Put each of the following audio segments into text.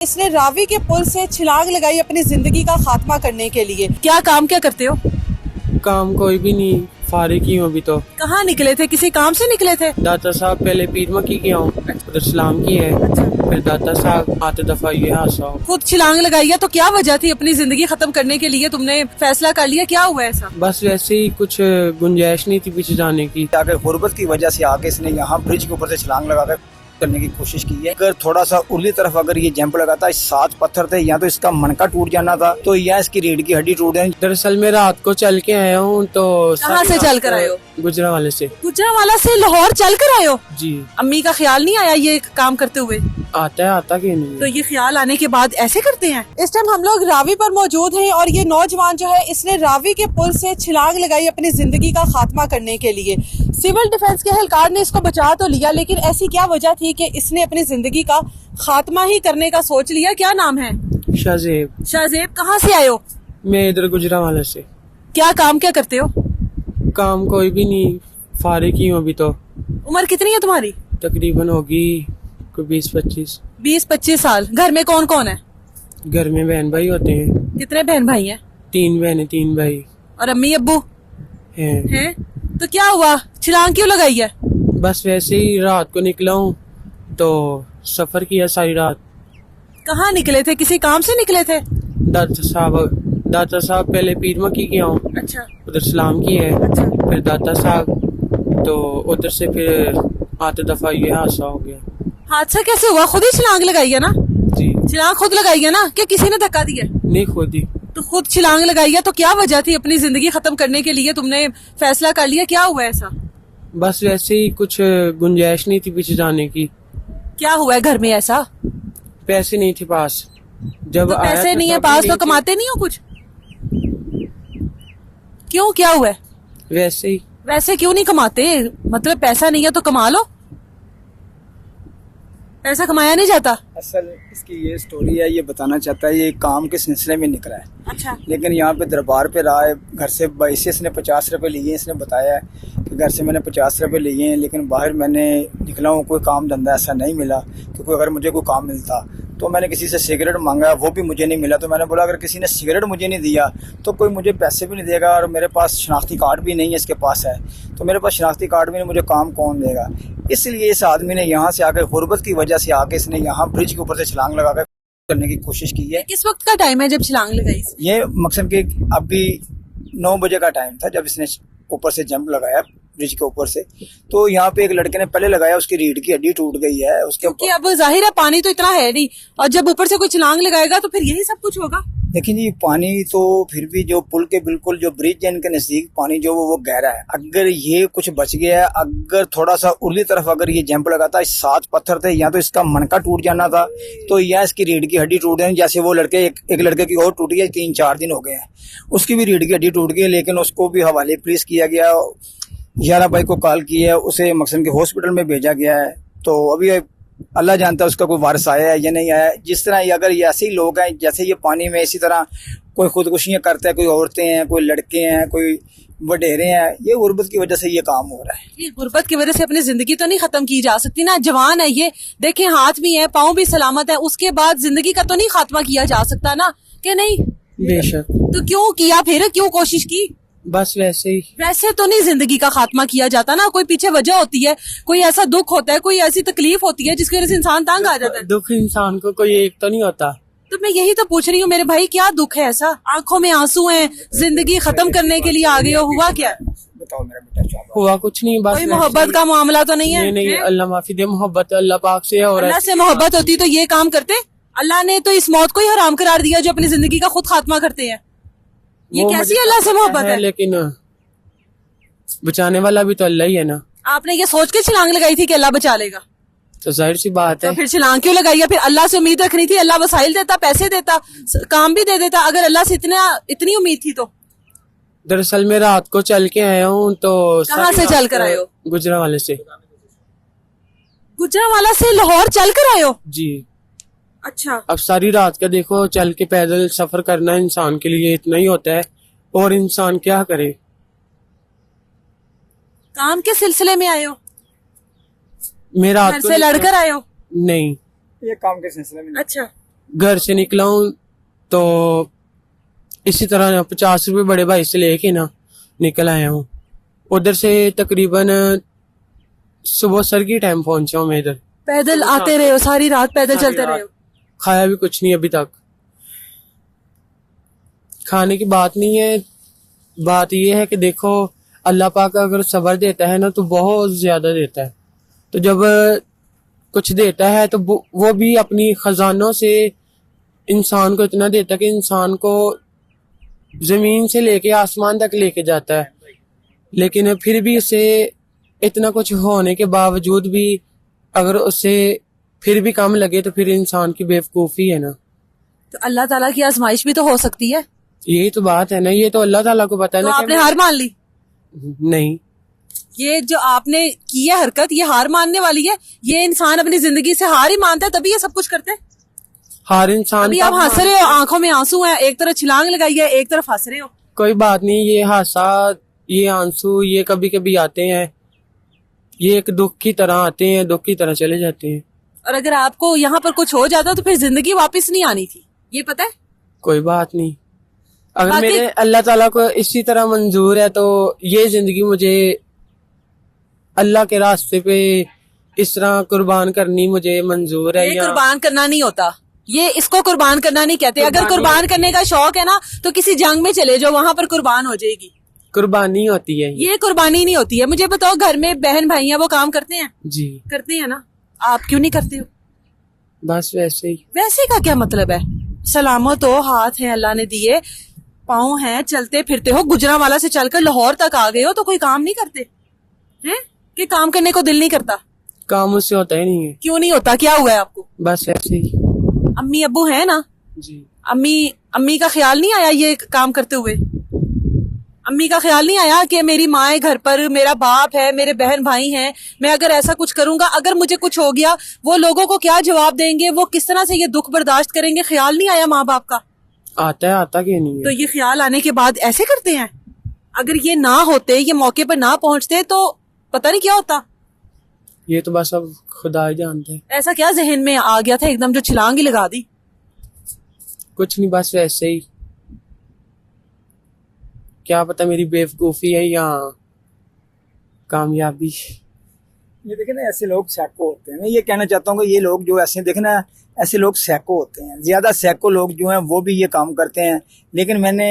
इसने रावी के पुल से छलांग लगाई अपनी जिंदगी का खात्मा करने के लिए। क्या काम क्या करते हो? काम कोई भी नहीं, फारिग ही हूँ अभी तो। कहाँ निकले थे? किसी काम से निकले थे? दाता साहब पहले पीर मक्की गया हूँ, उधर सलाम की है। फिर दाता साहब आते दफा ये हादसा हो। खुद छलांग लगाई है तो क्या वजह थी? अपनी जिंदगी खत्म करने के लिए तुमने फैसला कर लिया, क्या हुआ ऐसा? बस वैसे ही कुछ गुंजाइश नहीं थी पीछे जाने की। आगे गुर्बत की वजह से आके इसने यहाँ ब्रिज के ऊपर से छलांग लगा कर करने की कोशिश की है। अगर थोड़ा सा उर्ली तरफ अगर ये जंप लगाता, 7 पत्थर थे, या तो इसका मनका टूट जाना था, तो या इसकी रीढ़ की हड्डी टूट जानी। दरअसल मैं रात को चल के आया हूँ तो कहाँ से चल कर आए हो? गुजरावाले से। गुजरावाला से लाहौर चल कर आए हो? जी। अम्मी का ख्याल नहीं आया ये काम करते हुए? आता कि नहीं? तो ये ख्याल आने के बाद ऐसे करते हैं। इस टाइम हम लोग रावी पर मौजूद हैं और ये नौजवान जो है इसने रावी के पुल से छलांग लगाई अपनी जिंदगी का खात्मा करने के लिए। सिविल डिफेंस के एहलकार ने इसको बचा तो लिया, लेकिन ऐसी क्या वजह थी कि इसने अपनी जिंदगी का खात्मा ही करने का सोच लिया? क्या नाम है? शाहजेब। शाहजेब, कहाँ से आए हो? मैं इधर गुजरावाले से। क्या काम क्या करते हो? काम कोई भी नहीं, फारिग ही हूँ अभी तो। उम्र कितनी है तुम्हारी? तकरीबन होगी कोई 20-25। 20-25 साल। घर में कौन कौन है? घर में बहन भाई होते हैं। कितने बहन भाई हैं? 3 बहनें 3 भाई और अम्मी अब्बू हैं। हैं? तो क्या हुआ, छलांग क्यों लगाई है? बस वैसे ही रात को निकला हूँ तो सफर किया सारी रात। कहाँ निकले थे? किसी काम से निकले थे? दाता साहब पहले पीर मक्की गया हूँ, अच्छा उधर सलाम की है। अच्छा। फिर दाता साहब तो उधर से फिर आते दफा ये हादसा हो गया। हादसा कैसे हुआ? खुद ही छलांग लगाई है ना? जी। छलांग खुद लगाई है ना, क्या किसी ने धक्का दिया? नहीं, खुद ही। तो खुद छलांग लगाई है तो क्या वजह थी? अपनी जिंदगी खत्म करने के लिए तुमने फैसला कर लिया, क्या हुआ ऐसा? बस वैसे ही कुछ गुंजाइश नहीं थी पीछे जाने की। क्या हुआ है घर में ऐसा? पैसे नहीं थे पास। जब तो आया पैसे था नहीं है तब पास नहीं तो थे। कमाते नहीं हो कुछ? क्यों, क्या हुआ है? वैसे ही। वैसे क्यों नहीं कमाते? मतलब पैसा नहीं है तो कमा लो, पैसा कमाया नहीं जाता? असल इसकी ये स्टोरी है, ये बताना चाहता है ये काम के सिलसिले में निकला है। अच्छा। लेकिन यहाँ पे दरबार पे रहा है, घर से बाईस ने 50 रुपए लिए। इसने बताया है कि घर से मैंने 50 रुपए लिए हैं, लेकिन बाहर मैंने निकला हूँ, कोई काम धंधा ऐसा नहीं मिला। क्योंकि अगर मुझे कोई काम मिलता तो मैंने किसी से सिगरेट मांगा, वो भी मुझे नहीं मिला। तो मैंने बोला अगर किसी ने सिगरेट मुझे नहीं दिया तो कोई मुझे पैसे भी नहीं देगा, और मेरे पास शनाख्ती कार्ड भी नहीं है, इसके पास है तो मेरे पास शनाख्ती कार्ड भी नहीं, मुझे काम कौन देगा? इसलिए इस आदमी ने यहाँ से आकर गुर्बत की वजह से आके इसने यहाँ ब्रिज के ऊपर से छलांग लगाकर करने की कोशिश की है। किस वक्त का टाइम है जब छलांग लगाई? ये मकसद के अभी 9 बजे का टाइम था जब इसने ऊपर से जंप लगाया ब्रिज के ऊपर से। तो यहाँ पे एक लड़के ने पहले लगाया, उसकी रीढ़ की हड्डी टूट गई है उसके क्योंकि अब जाहिर है पानी तो इतना है नहीं, और जब ऊपर से कोई छलांग लगाएगा तो फिर यही सब कुछ होगा। देखिए जी, पानी तो फिर भी जो पुल के बिल्कुल जो ब्रिज है इनके नजदीक पानी जो वो गहरा है। अगर ये कुछ बच गया है, अगर थोड़ा सा उर्ली तरफ अगर ये जंप लगाता, 7 पत्थर थे, या तो इसका मनका टूट जाना था, तो या इसकी रीढ़ की हड्डी टूट जानी। जैसे वो लड़के एक लड़के की और टूट गई, 3-4 दिन हो गए हैं, उसकी भी रीढ़ की हड्डी टूट गई, लेकिन उसको भी हवाले पुलिस किया गया। 11 भाई को कॉल की है, उसे मकसद के हॉस्पिटल में भेजा गया है। तो अभी अल्लाह जानता है उसका कोई वारिस आया है या नहीं आया। जिस तरह अगर ये ऐसे ही लोग हैं, जैसे ये पानी में इसी तरह कोई खुदकुशियां करते हैं, कोई औरतें हैं, कोई लड़के हैं, कोई वडेरे हैं, ये गुर्बत की वजह से ये काम हो रहा है। ये गुर्बत की वजह से अपनी जिंदगी तो नहीं खत्म की जा सकती ना। जवान है ये, देखें हाथ भी है, पाँव भी सलामत है, उसके बाद जिंदगी का तो नहीं खात्मा किया जा सकता ना, कि नहीं? बेशक। तो क्यों किया फिर? क्यों कोशिश की? बस वैसे ही। वैसे तो नहीं जिंदगी का खात्मा किया जाता ना, कोई पीछे वजह होती है, कोई ऐसा दुख होता है, कोई ऐसी तकलीफ होती है जिसकी वजह से इंसान तंग आ जाता है। दुख इंसान को कोई एक तो नहीं होता। तो मैं यही तो पूछ रही हूँ मेरे भाई, क्या दुख है ऐसा? आंखों में आंसू हैं, जिंदगी खत्म करने के लिए आ गए हो, हुआ क्या? बताओ मेरा बेटा क्या बात? हुआ कुछ नहीं, बस कोई वैसे मोहब्बत ही। का मामला तो नहीं है? नहीं नहीं, अल्लाह माफी दे, मोहब्बत अल्लाह पाक से है। और अल्लाह से मोहब्बत होती तो ये काम करते? अल्लाह ने तो इस मौत को ही हराम करार दिया जो अपनी जिंदगी का खुद खात्मा करते हैं। ये वो कैसी मुझे अल्लाह से मोहब्बत है? लेकिन बचाने वाला भी तो अल्लाह ही है ना। आपने ये सोच के छलांग लगाई थी कि अल्लाह बचा लेगा? तो जाहिर सी बात तो है। फिर छलांग क्यों लगाई है? फिर अल्लाह से उम्मीद रखनी थी, अल्लाह वसाइल देता, पैसे देता, काम भी दे देता। अगर अल्लाह से इतनी उम्मीद थी तो दरअसल मैं रात को चल के आया हूँ तो कहाँ से चल कर आए हो? गुजरावाले से। गुजरावाला से लाहौर चल कर आए हो? जी। अच्छा। अब सारी रात का देखो, चल के पैदल सफर करना इंसान के लिए इतना ही होता है, और इंसान क्या करे। काम के सिलसिले में आए हो? मैं रात घर को से लड़कर आए हो? नहीं, ये काम के सिलसिले में। अच्छा। घर से निकला हूँ तो इसी तरह 50 रुपये बड़े भाई से लेके ना निकल आया हूँ। उधर से तकरीबन सुबह सर की टाइम पहुंचा हूँ मैं इधर। पैदल आते रहे हो, सारी रात पैदल चलते रहे हो? खाया भी कुछ नहीं अभी तक। खाने की बात नहीं है, बात ये है कि देखो अल्लाह पाक अगर सब्र देता है ना तो बहुत ज्यादा देता है। तो जब कुछ देता है तो वो भी अपनी खजानों से इंसान को इतना देता है कि इंसान को जमीन से लेके आसमान तक लेके जाता है। लेकिन फिर भी उसे इतना कुछ होने के बावजूद भी अगर उसे फिर भी कम लगे तो फिर इंसान की बेवकूफ़ी है ना। तो अल्लाह ताला की आजमाइश भी तो हो सकती है। यही तो बात है ना, ये तो अल्लाह ताला को पता है तो ना। आपने हार मान ली? नहीं, ये जो आपने की है हरकत, ये हार मानने वाली है। ये इंसान अपनी जिंदगी से हार ही मानता है तभी ये सब कुछ करते हैं। हर इंसान अभी का आप हंस रहे हो, आंखों में आंसू हैं, एक तरफ छलांग लगाई है, एक तरफ हंस रहे हो। कोई बात नहीं, ये हादसा, ये आंसू, ये कभी कभी आते हैं, ये एक दुख की तरह आते हैं, दुख की तरह चले जाते हैं। और अगर आपको यहाँ पर कुछ हो जाता तो फिर जिंदगी वापस नहीं आनी थी, ये पता है? कोई बात नहीं, अगर बाकी- मेरे अल्लाह ताला को इसी तरह मंजूर है तो ये जिंदगी मुझे अल्लाह के रास्ते पे इस तरह कुर्बान करनी मुझे मंजूर है। ये या कुर्बान करना नहीं होता, ये इसको कुर्बान करना नहीं कहते। अगर कुर्बानी- कुर्बान करने का शौक है ना तो किसी जंग में चले जाओ, वहां पर कुर्बान हो जाएगी। कुर्बानी होती है ये कुर्बानी नहीं होती है। मुझे बताओ, घर में बहन भाई हैं, वो काम करते हैं? जी। करते हैं ना, आप क्यों नहीं करते हो? बस वैसे ही। वैसे का क्या मतलब है? सलामत हो, हाथ हैं अल्लाह ने दिए, पाँव हैं, चलते फिरते हो, गुजरांवाला से चलकर लाहौर तक आ गए हो तो कोई काम नहीं करते हैं? कि काम करने को दिल नहीं करता? काम उससे होता ही नहीं है। क्यों नहीं होता, क्या हुआ है आपको? बस ऐसे ही। अम्मी अब्बू है ना? जी। अम्मी का ख्याल नहीं आया ये काम करते हुए? अम्मी का ख्याल नहीं आया कि मेरी माँ है घर पर, मेरा बाप है, मेरे बहन भाई हैं, मैं अगर ऐसा कुछ करूंगा, अगर मुझे कुछ हो गया, वो लोगों को क्या जवाब देंगे, वो किस तरह से ये दुख बर्दाश्त करेंगे? ख्याल नहीं आया माँ बाप का? आता है, आता क्यों नहीं है? तो ये ख्याल आने के बाद ऐसे करते हैं। अगर ये ना होते, ये मौके पर ना पहुंचते तो पता नहीं क्या होता। ये तो बस अब खुदा ही जानता है। ऐसा क्या जहन में आ गया था एकदम जो छलांग ही लगा दी? कुछ नहीं, बस वैसे ही। क्या पता मेरी बेवकूफी है या कामयाबी। ये देखे ना, ऐसे लोग सैको होते हैं। मैं ये कहना चाहता हूँ कि ये लोग जो ऐसे देखे ना, ऐसे लोग सैको होते हैं। ज्यादा सैको लोग जो हैं वो भी ये काम करते हैं। लेकिन मैंने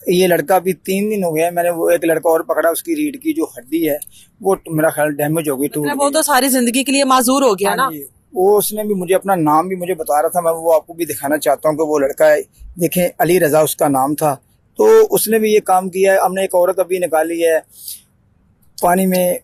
ये लड़का भी 3 दिन हो गया, मैंने वो एक लड़का और पकड़ा, उसकी रीढ़ की जो हड्डी है वो मेरा ख्याल डैमेज हो गई, टूट वो तो सारी जिंदगी के लिए माजूर हो गया ना। हाँ जी। वो उसने भी मुझे अपना नाम भी मुझे बता रहा था, मैं वो आपको भी दिखाना चाहता हूँ कि वो लड़का है, देखें अली रजा उसका नाम था। तो उसने भी ये काम किया है। हमने एक औरत अभी निकाली है पानी में,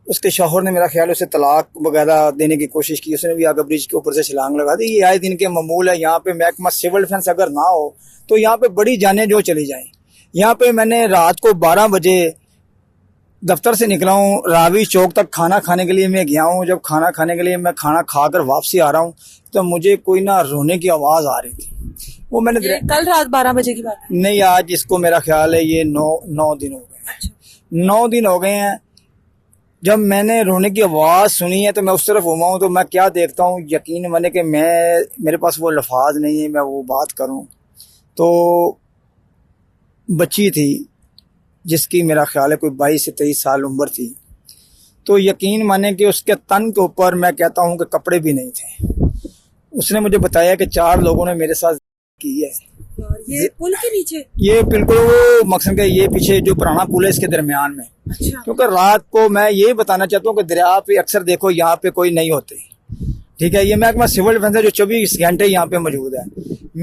उसके शौहर ने मेरा ख्याल उसे तलाक वगैरह देने की कोशिश की, उसने भी आगे ब्रिज के ऊपर से छलांग लगा दी। ये आए दिन के मामूल है। यहाँ पे महकमा सिविल डिफेंस अगर ना हो तो यहाँ पे बड़ी जानें जो चली जाएं। यहाँ पे मैंने रात को 12 बजे दफ्तर से निकला हूँ, रावी चौक तक खाना खाने के लिए मैं गया हूँ। जब खाना खाने के लिए मैं खाना खाकर वापसी आ रहा हूँ तो मुझे कोई ना रोने की आवाज़ आ रही थी। वो मैंने ये कल रात 12 बजे की बात है? नहीं, आज इसको मेरा ख्याल है ये 9 दिन हो गए हैं। 9 दिन हो गए हैं। जब मैंने रोने की आवाज़ सुनी है तो मैं उस तरफ घूमा हूँ तो मैं क्या देखता हूँ, यकीन माने कि मेरे पास वो लफाज नहीं है मैं वो बात करूँ। तो बच्ची थी जिसकी मेरा ख्याल है कोई 22 से 23 साल उम्र थी। तो यकीन माने कि उसके तन के ऊपर मैं कहता हूँ कि कपड़े भी नहीं थे। उसने मुझे बताया कि 4 लोगों ने मेरे साथ की है। ये पुल के नीचे? ये बिल्कुल वो मकसद के ये पीछे जो पुराना पुल है इसके दरमियान में। अच्छा। क्योंकि रात को मैं ये बताना चाहता हूँ कि दरिया पे अक्सर देखो यहाँ पे कोई नहीं होते, ठीक है। ये महकमा सिविल डिफेंस है जो 24 घंटे यहाँ पे मौजूद है।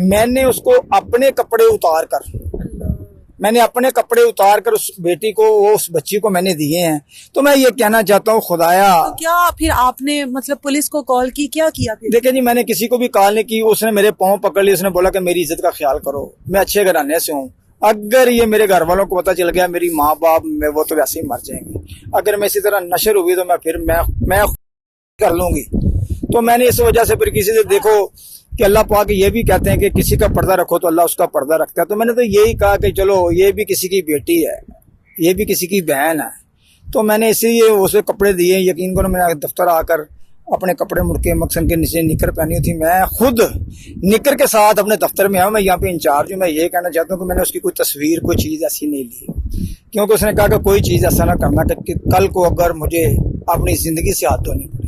मैंने उसको अपने कपड़े उतार कर उस बेटी को, उस बच्ची को मैंने दिए हैं। तो मैं ये कहना चाहता हूँ खुदाया। तो क्या फिर आपने मतलब पुलिस को कॉल की, क्या किया फिर? देखिए जी, मैंने किसी को भी कॉल नहीं की। उसने मेरे पाँव पकड़ लिए, उसने बोला कि मेरी इज्जत का ख्याल करो, मैं अच्छे घराने से हूँ। अगर ये मेरे घर वालों को पता चल गया, मेरी माँ बाप में वो तो वैसे ही मर जाएंगे। अगर मैं इसी तरह नशर हुई तो मैं कर लूंगी। तो मैंने इस वजह से फिर किसी से, देखो कि अल्लाह पाक ये भी कहते हैं कि किसी का पर्दा रखो तो अल्लाह उसका पर्दा रखता है। तो मैंने तो यही कहा कि चलो ये भी किसी की बेटी है, ये भी किसी की बहन है। तो मैंने इसीलिए उसे कपड़े दिए। यकीन करो मैंने दफ्तर आकर अपने कपड़े मुड़ के मकसन के नीचे निकर पहनी हुई थी। मैं खुद निकर के साथ अपने दफ्तर में आया, मैं यहाँ पे इंचार्ज हूँ। मैं ये कहना चाहता हूँ कि मैंने उसकी कोई तस्वीर, कोई चीज़ ऐसी नहीं ली, क्योंकि उसने कहा कि कोई चीज़ ऐसा ना करना कि कल को अगर मुझे अपनी ज़िंदगी से हाथ धोने पड़े।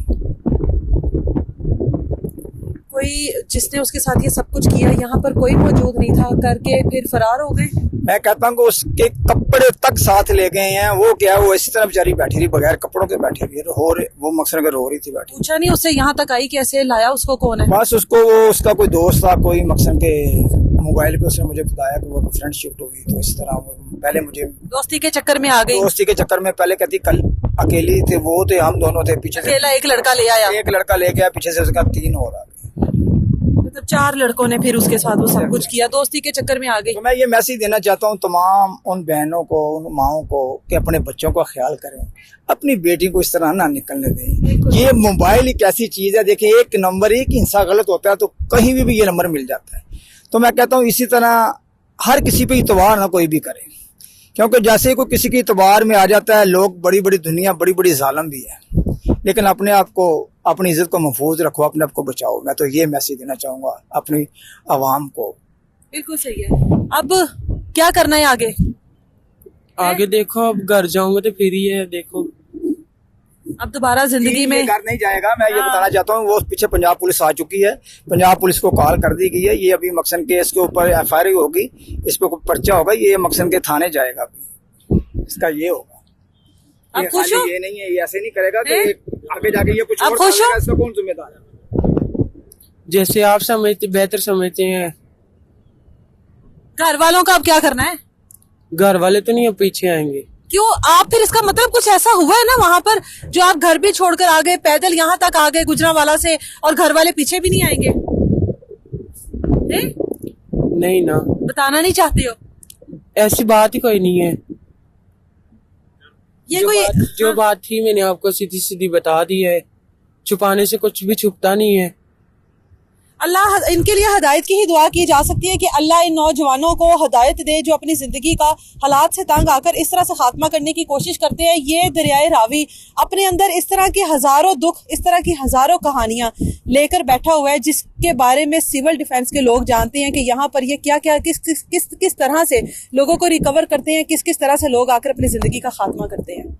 कोई जिसने उसके साथ ये सब कुछ किया यहाँ पर कोई मौजूद नहीं था, करके फिर फरार हो गए। मैं कहता हूँ कि उसके कपड़े तक साथ ले गए हैं। वो क्या, वो इसी तरह बेचारी बैठी रही, बगैर कपड़ों के बैठी रही, वो मकसद कर रो रही थी बैठी। पूछा नहीं उससे यहाँ तक आई कैसे, लाया उसको कौन है? बस उसको वो उसका कोई दोस्त था, कोई मकसद के मोबाइल पे उसने मुझे बताया कि वो फ्रेंड शिफ्ट हुई, तो इस तरह वो पहले मुझे दोस्ती के चक्कर में आ गई। दोस्ती के चक्कर में पहले कहती कल अकेली थे, वो थे, हम दोनों थे, पीछे से अकेला एक लड़का ले आया, एक लड़का लेके आया, पीछे से उसका 3 और आ गए। मतलब 4 लड़कों ने फिर उसके साथ वो सब कुछ किया, दोस्ती के चक्कर में आ गई। तो मैं ये मैसेज देना चाहता हूँ तमाम उन बहनों को, उन माओं को कि अपने बच्चों का ख्याल करें, अपनी बेटी को इस तरह ना निकलने दें। ये मोबाइल एक ऐसी चीज है, देखिए एक नंबर, एक इंसान गलत होता है तो कहीं भी ये नंबर मिल जाता है। तो मैं कहता हूँ इसी तरह हर किसी पे इतबार ना कोई भी करे, क्योंकि जैसे ही कोई किसी के इतबार में आ जाता है, लोग, बड़ी बड़ी दुनिया, बड़ी बड़ी जालिम भी है, लेकिन अपने आप को, अपनी इज्जत को महफूज रखो, अपने आप को बचाओ। मैं तो ये मैसेज देना चाहूंगा अपनी आवाम को। बिल्कुल सही है। अब क्या करना है आगे? आगे देखो, अब घर जाऊंगा तो फिर ये देखो, अब दोबारा जिंदगी में घर नहीं जाएगा। मैं ये बताना चाहता हूँ, वो पीछे पंजाब पुलिस आ चुकी है, पंजाब पुलिस को कॉल कर दी गई है। ये अभी मकसन के इसके ऊपर FIR होगी, इस पे पर्चा होगा, ये मकसन के थाने जाएगा। अभी इसका ये होगा। आप खुश हो? ये नहीं है, ये ऐसे नहीं करेगा कि आगे जाके ये कुछ आप और खुश हो? करेगा, इसका कौन जिम्मेदार है? जैसे आप समझते, बेहतर समझते हैं। घर वालों का अब क्या करना है? घर वाले तो नहीं अब पीछे आएंगे। क्यों? आप फिर इसका मतलब कुछ ऐसा हुआ है ना वहां पर, जो आप घर भी छोड़कर आ गए, पैदल यहाँ तक आ गए गुजरांवाला से, और घर वाले पीछे भी नहीं आएंगे? नहीं ना, बताना नहीं चाहते हो? ऐसी बात ही कोई नहीं है। ये कोई जो बात थी मैंने आपको सीधी सीधी बता दी है, छुपाने से कुछ भी छुपता नहीं है। अल्लाह, इनके लिए हदायत की ही दुआ की जा सकती है कि अल्लाह इन नौजवानों को हदायत दे जो अपनी जिंदगी का हालात से तंग आकर इस तरह से खात्मा करने की कोशिश करते हैं। ये दरियाए रावी अपने अंदर इस तरह के हजारों दुख, इस तरह की हजारों कहानियां लेकर बैठा हुआ है, जिसके बारे में सिविल डिफेंस के लोग जानते हैं कि यहाँ पर ये क्या क्या किस तरह से लोगों को रिकवर करते हैं, किस तरह से लोग आकर अपनी जिंदगी का खात्मा करते हैं।